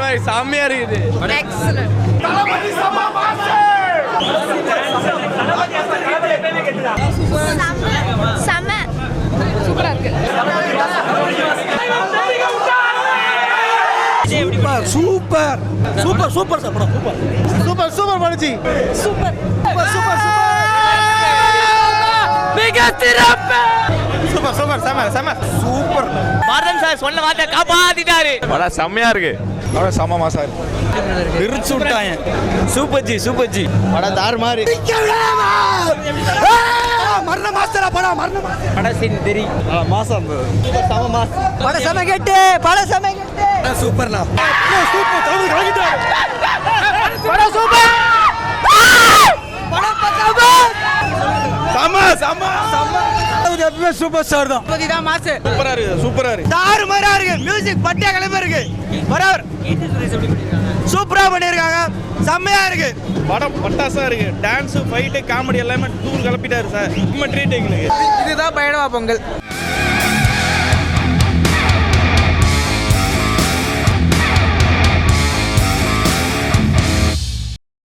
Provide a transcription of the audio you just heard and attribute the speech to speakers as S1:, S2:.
S1: மாதிரி செம்மையா இருக்குது.
S2: Super super super super super super பண்ணுச்சு சூப்பர் சூப்பர் சூப்பர் சூப்பர் செம செம சூப்பர்.
S1: மாதன் சார் சொன்ன வார்த்தை காப்பாத்திட்டாரு. படம் செம்மையா இருக்கு.
S2: படம் செம மாசா இருக்கு. பிரிச்சு விட்டாங்க.
S1: Super G super G.
S2: படம் தாறு மாதிரி. மரண மாஸ்டரா படம் மரண மாஸ்டர்.
S1: படம் சீன் தெரி.
S2: மாசம் செம மாசம்.
S3: படம் செம கெட்டு படம் செம கெட்டு.
S2: சூப்பர்ண்ணா. சூப்பர் தமிழ் கலக்கிட்டாங்க.
S3: படம் சூப்பர். படம் சூப்பர்.
S2: செம செம செம. எப்பவுமே சூப்பர் ஸ்டார் தான்.
S3: இதுதான் மாசு.
S2: சூப்பரா இருக்கு சூப்பரா இருக்கு. தாறு மாதிரியா இருக்கு. மியூசிக் பட்டியா கிளம்ப இருக்கு. பரவர். சூப்பரா பண்ணிருக்காங்க. செம்மையா இருக்கு. படம் பட்டாசா இருக்கு. டான்ஸ் ஃபைட் காமெடி எல்லாமே தூள் கலப்பிட்டாரு சார். நம்ம ட்ரீட் எங்களுக்கு.
S3: இதுதான் பயணமா பொங்கல்.